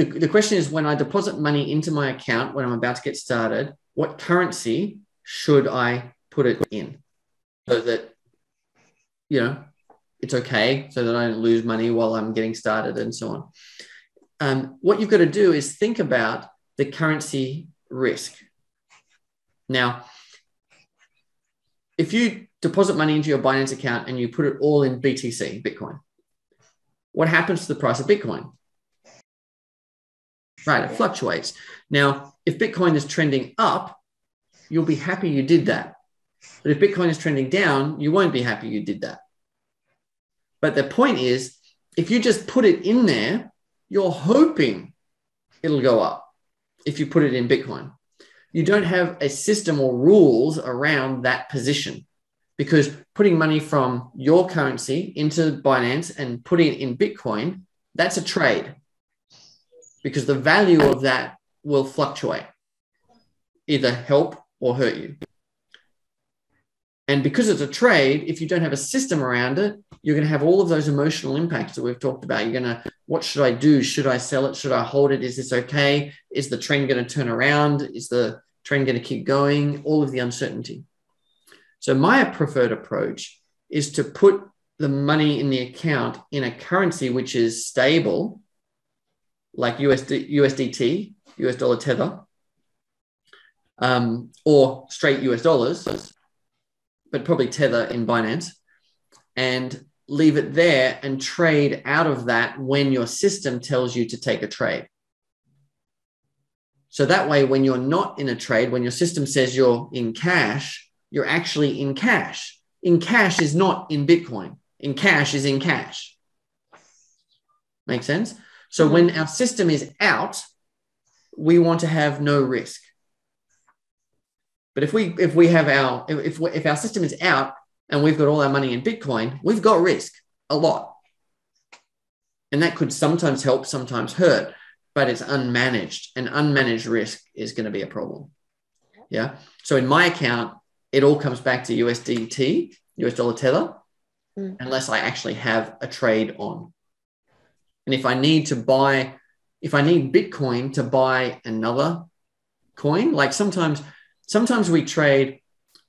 the question is, when I deposit money into my account, when I'm about to get started, what currency should I put it in so that, it's okay, so that I don't lose money while I'm getting started and so on. What you've got to do is think about the currency risk. Now, if you deposit money into your Binance account and you put it all in BTC, Bitcoin, what happens to the price of Bitcoin? Right, it fluctuates. Now, if Bitcoin is trending up, you'll be happy you did that. But if Bitcoin is trending down, you won't be happy you did that. But the point is, if you just put it in there, you're hoping it'll go up if you put it in Bitcoin. You don't have a system or rules around that position, because putting money from your currency into Binance and putting it in Bitcoin, that's a trade, because the value of that will fluctuate, either help or hurt you. And because it's a trade, if you don't have a system around it, you're going to have all of those emotional impacts that we've talked about. You're going to, what should I do? Should I sell it? Should I hold it? Is this okay? Is the trend going to turn around? Is the trend going to keep going? All of the uncertainty. So my preferred approach is to put the money in the account in a currency which is stable, like USDT, US dollar tether, or straight US dollars, but probably tether in Binance, and leave it there and trade out of that when your system tells you to take a trade. So that way, when you're not in a trade, when your system says you're in cash, you're actually in cash. In cash is not in Bitcoin. In cash is in cash. Make sense? So when our system is out, we want to have no risk. But if our system is out and we've got all our money in Bitcoin, we've got risk a lot. And that could sometimes help, sometimes hurt, but it's unmanaged, and unmanaged risk is going to be a problem. Yeah. So in my account, it all comes back to USDT, US dollar tether, unless I actually have a trade on. And if I need Bitcoin to buy another coin, like sometimes we trade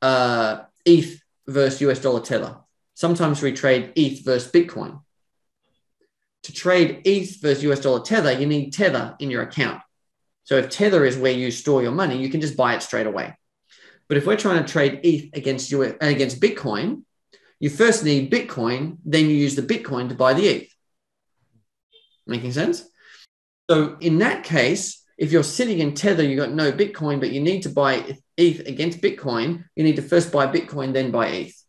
ETH versus US dollar tether. Sometimes we trade ETH versus Bitcoin. To trade ETH versus US dollar tether, you need tether in your account. So if tether is where you store your money, you can just buy it straight away. But if we're trying to trade ETH against Bitcoin, you first need Bitcoin, then you use the Bitcoin to buy the ETH. Making sense? So in that case, if you're sitting in tether, you've got no Bitcoin, but you need to buy ETH against Bitcoin, you need to first buy Bitcoin, then buy ETH.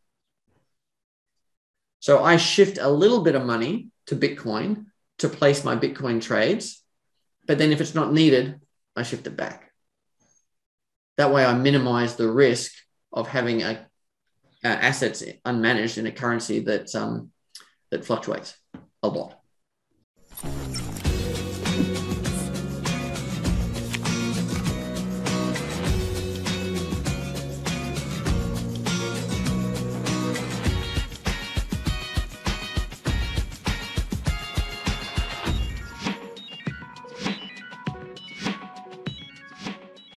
So I shift a little bit of money to Bitcoin to place my Bitcoin trades, but then if it's not needed, I shift it back. That way I minimize the risk of having assets unmanaged in a currency that fluctuates a lot.